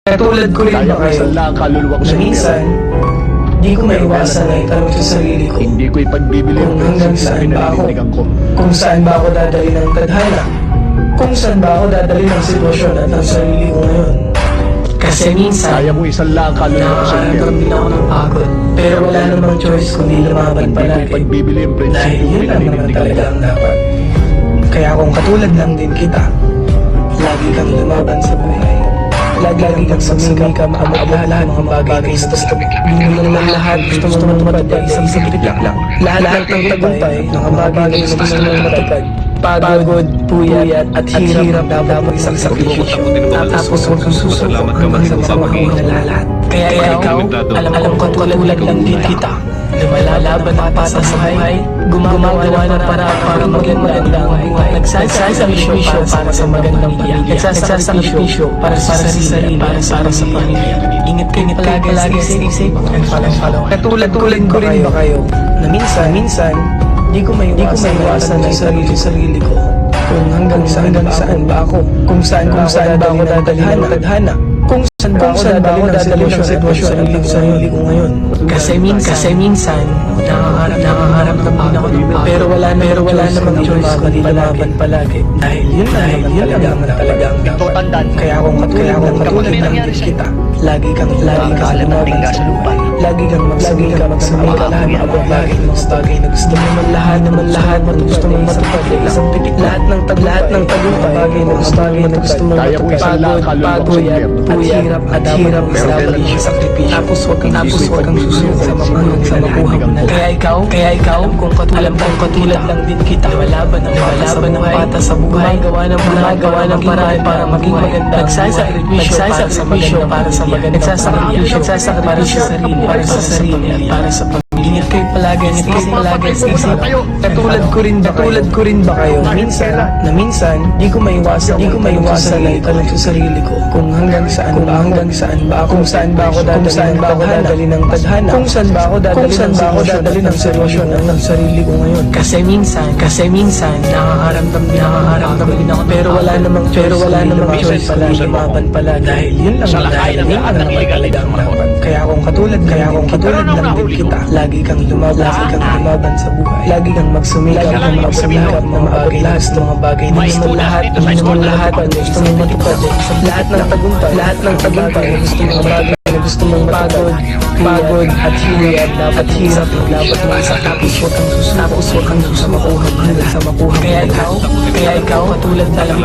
Katulad ko rin ba kayo, na minsan, di ko maiwasan na itanong sa sarili ko Hindi ko ipagbibili kung hanggang saan ba ako, kung saan ba ako dadali ng tadhana, kung saan ba ako dadali ng sitwasyon at ang sarili ko ngayon. Kasi minsan, Kaya mo isang lang kaluluwa ko sa nakakaramdam din ako ng pagod, pero wala namang choice kundi lumaban Hindi ko palagi. ipagbibili ang Dahil prinsipyo yun lang naman talaga ang dapat. Kaya kung katulad lang din kita, lagi kang lumaban sa buhay. Lagi kang sumikap, maabot lahat ng mga bagay na gusto mo. Hindi mo lang lahat gusto mong matupad ay isang saglit lang. Lahat ng tagumpay ng mga bagay na gusto mong matupad. Pagod, puyat, at hirap dapat mo isang sakripisyo. Tapos huwag kang susuko hanggang sa makuha na lahat. Kaya ikaw, alam ko tulad lang din kita. Lumalaban ang pata sa buhay, gumagawa ng paraan para maging magandang buhay. Nagsasakripisyo para sa magandang pamilya. Nagsasakripisyo para sa sarili, para sa pamilya. Ingat palagi sa isip and follow. Katulad ko rin ba kayo, na minsan, di ko maiwasan na sarili ko. Kung hanggang saan ba ako, kung saan ba ako dadalhin ng tadhana, kung saan ba ako dadali ng sitwasyon sa sarili ko ngayon. Kasi minsan, nakakaramdam din ako ng pagod. Pero wala namang choice kundi lumaban palagi. Dahil yun lang talaga ang dapat. Kaya kung katulad lang din kita, lagi kang lumaban sa lupa. Lagi kang magsumikap na maabot lagi ng bagay na gusto mo. Lahat gusto mong matupad. Isang pitik lahat ng tagumpay bagay na gusto mong matupad. Pagod, at hirap dapat yung sakripisyo. Tapos huwag kang susunod sa makuha mo na. Kaya ikaw, kung katulad lang din kita, lumalaban ng pata sa buhay, gumagawa ng paraan para maging maganda. Nagsasakripisyo para sa maganda. Nagsasakripisyo para sa sarili at para sa pamilya. Ingat kayo palagi sa isip. Katulad ko rin ba kayo, na minsan, di ko maiwasan na itanong sa sarili ko kung hanggang saan ba ako, kung saan ba ako dadali ng tadhana, kung saan ba ako dadali ng sitwasyon ng sarili ko ngayon. Kasi minsan, nakakaramdam din ako, pero wala namang choice palagi, lumaban palagi. Dahil yun lang naman talaga ang dapat. Kaya kung katulad lang din kita, lagi kang lumaban sa buhay. Lagi kang magsumikap na maabot lahat ng mga bagay na gusto mo lahat gusto mong matupad. Lahat ng tagumpay na gusto mong pagod at hirap dapat mo isakripisyo tapos huwag kang susuko hanggang sa makuha. Kaya ikaw, katulad lang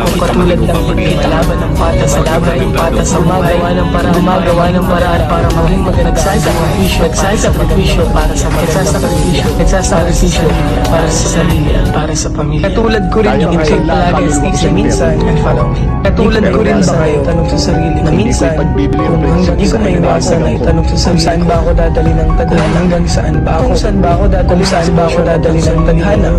din kita, laban ng pata sa buhay, gumagawa ng paraan para maging maganda. Nagsasakripisyo para sa nagsasakripisyo para sa sarili at para sa pamilya. Katulad ko rin ba kayo, katulad ko rin ba kayo, tanong sa sarili na minsan, kung hanggang di ko maiwasan na itanong sa sarili, saan ba ako dadali ng tadhana, hanggang saan ba ako dadali ng tadhana,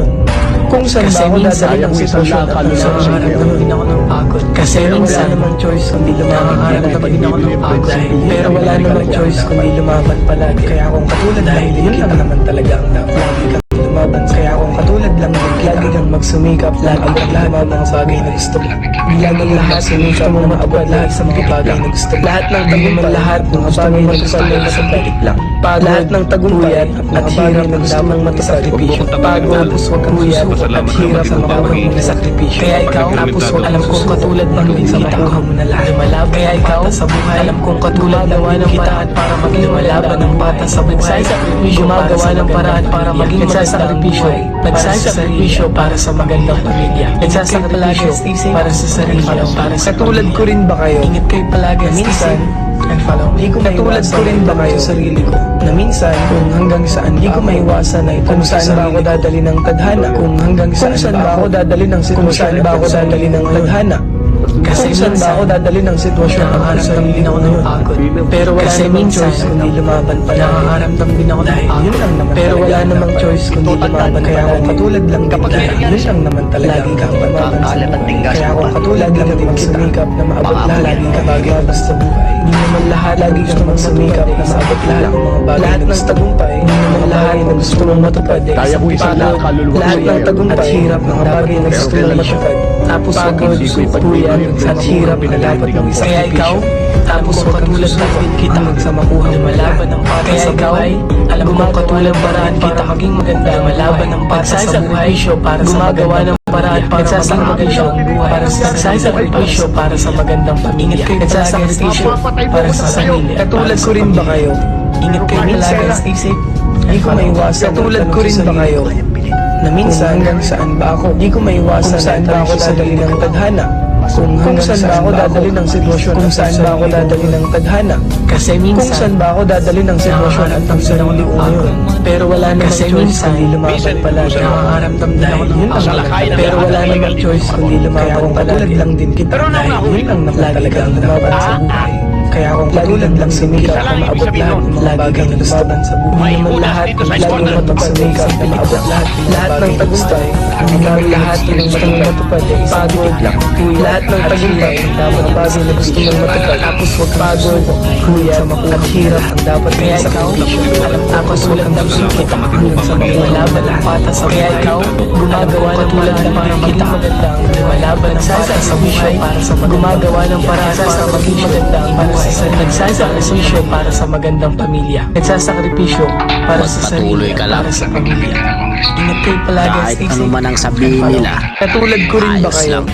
kung saan ba ako dadali ng sitwasyon at nakakaramdam din ako ng pagod. Kasi minsan namang choice kundi nakakaramdam din ako ng pagod. Pero wala namang choice kundi lumaban palagi. Kaya kung katulad dahil yun lang naman talaga ang dapat. Lagi kang lumaban. Kaya kung katulad lang din, lagi kang magsumikap, lagi kang lumaban ng bagay na gusto mo. Lagi lahat gusto mong maabot lahat sa mga bagay na gusto mo. Lahat ng tagumpay, lahat ng bagay na gusto mo sa pitik lang. Lahat ng tagumpay at hirap na gusto mong matasakripisyo. Pagod, puyat, at hirap na makuha mo na sakripisyo. Kaya ikaw, tapos alam kong katulad lang din sa makuha mo na lahat. Kaya ikaw, sa buhay, alam kong katulad gawa ng paraan para maging lumalaban ng pata sa buhay. Gumagawa ng paraan para maging nagsasakripisyo para sa magandang pamilya. Nagsasakripisyo para sa sarili at para sa katulad ko rin ba kayo, ingat kayo palagi minsan, katulad ko rin ba kayo sa sarili ko, na minsan, kung hanggang saan di ko maiwasan na kung saan ba ako dadali ng tadhana, kung hanggang saan ba ako dadali ng sitwasyon, tadhana, kasi saan ba ako dadali ng sitwasyon ang nakakaramdam din ako ng pagod. Pero wala namang choice kundi lumaban palagi. Nakakaramdam din ako ng pagod. Pero wala namang choice kundi lumaban. Kaya kung katulad lang din kita, yun lang naman talaga lagi kang lumaban sa buhay. Kaya kung katulad lang din magsumikap na maabot lahat, lagi kang bagay sa buhay. Hindi naman lahat, lagi kang magsumikap na maabot lahat ng mga bagay. Lahat ng tagumpay, hindi naman lahat na gusto mong matupad. Kaya mo isang lang kaluluwa lahat ng tagumpay at hirap ng mga bagay na gusto mong matupad. Tapos pagod, puyat, at hirap na dapat mong isakripisyo. Kaya ikaw, Tapos huwag kang susuko kita hanggang sa makuha mo lumalaban ng pata sa buhay. Alam mo katulad paraan kita maging maganda. Lumalaban ng pata sa buhay. Para gumagawa ng paraan para magsasakripisyo para sa nagsasakripisyo para sa magandang pamilya. Nagsasakripisyo para sa sarili. Katulad ko rin ba kayo? Ingat kayo palagi, stay safe. Hindi ko maiwasan. Katulad ko rin ba kayo? Na minsan hanggang saan ba ako? Hindi ko maiwasan kung saan ba ako dadali ng tadhana. Kung saan ba ako dadali ng sitwasyon kung saan ba ako dadali ng tadhana. Kasi minsan kung saan ba ako dadali ng sitwasyon at ang sarili ko ngayon. Pero wala namang choice kundi lumaban palagi. Nakakaramdam dahil yun ang pero wala namang choice kundi lumaban palagi. Lang din kita dahil yun ang nakatalagang lumaban sa buhay. Kaya kung katulad lang sumikap na maabot lahat ng mga bagay na lumaban sa buhay. Hindi naman lahat lagi mo magsumikap na maabot lahat ng tagumpay. Hindi lahat ng matutupad ay pagod lang. Lahat ng tagumpay dapat bagay na gusto mong matupad. Tapos huwag pagod, kuya, at hirap ang dapat kaya ikaw. Tapos walang dapat hanggang sa lumalaban ang pata sa kaya ikaw. Gumagawa ng tulad ng parang kita magandang lumalaban ang pata sa buhay. Gumagawa ng paraan para maging magandang para sa nagsasakripisyo para sa magandang pamilya. Nagsasakripisyo para sa sarili Magpatuloy ka lang. para sa pamilya. Ingat kayo palagi, Kahit stay ano safe. man ang sabihin nila, Katulad ko rin ba ayos kayo? lang.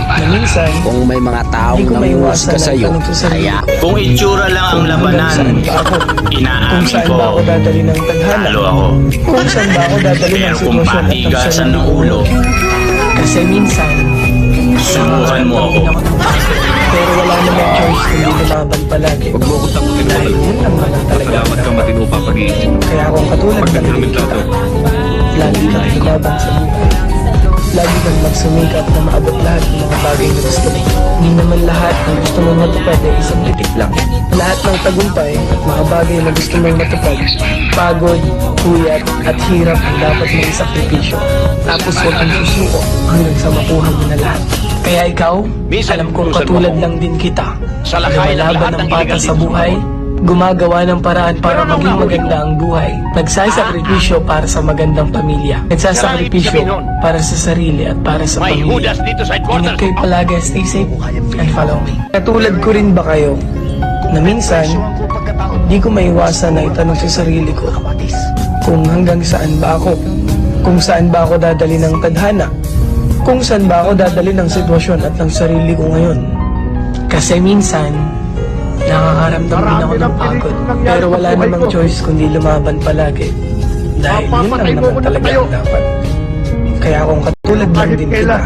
Na minsan, Kung may mga taong hindi ko nanguhus maiwasan ka na sa'yo, itanong sa sarili kaya ko. Kung itsura lang ang Kung hanggang labanan, saan ba ako? Kung inaamin saan ko, ba ako dadali ng tadhana? talo ako. Kung saan ba ako dadali ng Pero kung sitwasyon at ang pahigasan sarili ng ko. ulo, Kasi minsan, subukan mo ako. pero wala namang choice kundi lumaban palagi. Huwag mo akong takutin mo Dahil yun ang naman talaga. Dapat kang matino pa pag-iisip. Kaya kung katulad Pag ng namin kita, to, lagi kang lumaban sa buhay. Lagi kang magsumikap na maabot lahat ng mga bagay na gusto mo. Hindi naman lahat ng gusto mong matupad ay isang titik lang. Lahat ng tagumpay at mga bagay na gusto mong matupad, pagod, puyat at hirap ang dapat mong isakripisyo. Tapos huwag kang susuko hanggang sa makuha mo na lahat. Kaya ikaw, alam kong katulad lang din kita. Lumalaban ng pata sa buhay, gumagawa ng paraan para maging maganda ang buhay. Nagsasakripisyo para sa magandang pamilya. Nagsasakripisyo para sa sarili at para sa May pamilya. Judas dito sa Ingat headquarters. kayo palagi, stay safe, and follow me. Katulad ko rin ba kayo, na minsan, di ko maiwasan na itanong sa sarili ko, kung hanggang saan ba ako? Kung saan ba ako dadali ng tadhana? Kung saan ba ako dadali ng sitwasyon at ng sarili ko ngayon? Kasi minsan, nakakaramdam din ako ng pagod. Pero wala namang choice kundi lumaban palagi. Dahil yun lang naman talaga ang dapat. Kaya kung katulad lang din kita,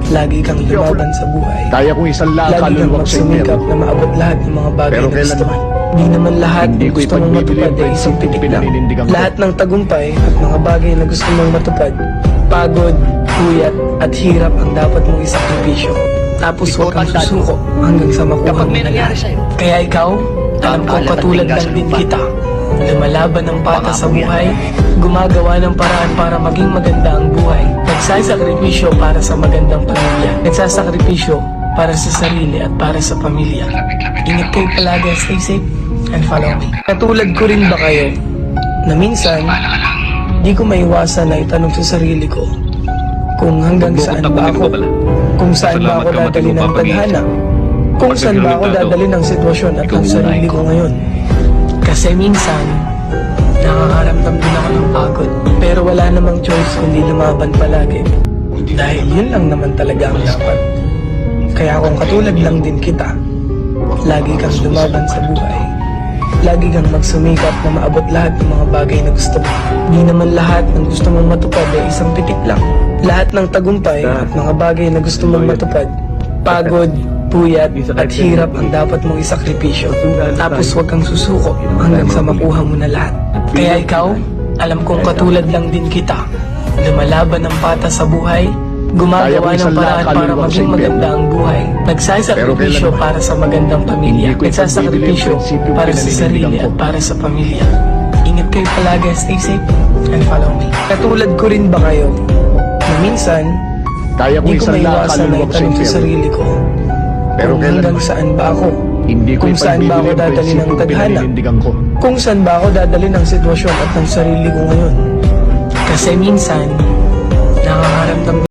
lagi kang lumaban sa buhay. Kaya kong isang Lagi kang kaluluwa ko sa magsumikap inyo. na maabot lahat ng mga bagay Pero na gusto mo. kailanman, Hindi naman lahat hindi ng ko gusto mong ipagbibili matupad ay ang isang pitik lang. pinaninindigan ko. Lahat ng tagumpay at mga bagay na gusto mong matupad, pagod, puyat at hirap ang dapat mong isakripisyo. Tapos huwag kang susuko hanggang sa makuha mo na lahat. Kaya ikaw, alam kong katulad lang din kita. Lumalaban ng pata sa buhay, gumagawa ng paraan para maging maganda ang buhay. Nagsasakripisyo para sa magandang pamilya. Nagsasakripisyo para sa sarili at para sa pamilya. Ingat kayo palagi, stay safe, and follow me. Katulad ko rin ba kayo, na minsan, di ko maiwasan na itanong sa sarili ko, kung hanggang saan ba ako? Kung saan ba ako dadali ng tadhana? Kung saan ba ako dadali ng sitwasyon at ng sarili ko ngayon? Kasi minsan, nakakaramdam din ako ng pagod. Pero wala namang choice kundi lumaban palagi. Dahil yun lang naman talaga ang dapat. Kaya kung katulad lang din kita, lagi kang lumaban sa buhay. Lagi kang magsumikap na maabot lahat ng mga bagay na gusto mo. Hindi naman lahat ng gusto mong matupad ay isang pitik lang. Lahat ng tagumpay at mga bagay na gusto mong matupad, pagod, puyat at hirap ang dapat mong isakripisyo. Tapos huwag kang susuko hanggang sa makuha mo na lahat. Kaya ikaw, alam kong katulad lang din kita. Lumalaban ng pata sa buhay, gumagawa ng paraan para maging maganda ang buhay. Nagsasakripisyo para sa magandang pamilya. Nagsasakripisyo para sa sarili at para sa pamilya. Ingat kayo palagi, stay safe, and follow me. Katulad ko rin ba kayo, na minsan, Kaya kong di ko isang maiwasan na kaluluwa ko sa itanong sa inyo. sarili ko, Pero kung hanggang kailanman, saan ba ako? hindi ko Kung saan ba ako ipagbibili ang dadali ng prinsipyo tadhana? pinaninindigan ko. Kung saan ba ako dadali ng sitwasyon at ng sarili ko ngayon? Kasi minsan, nakakaramdam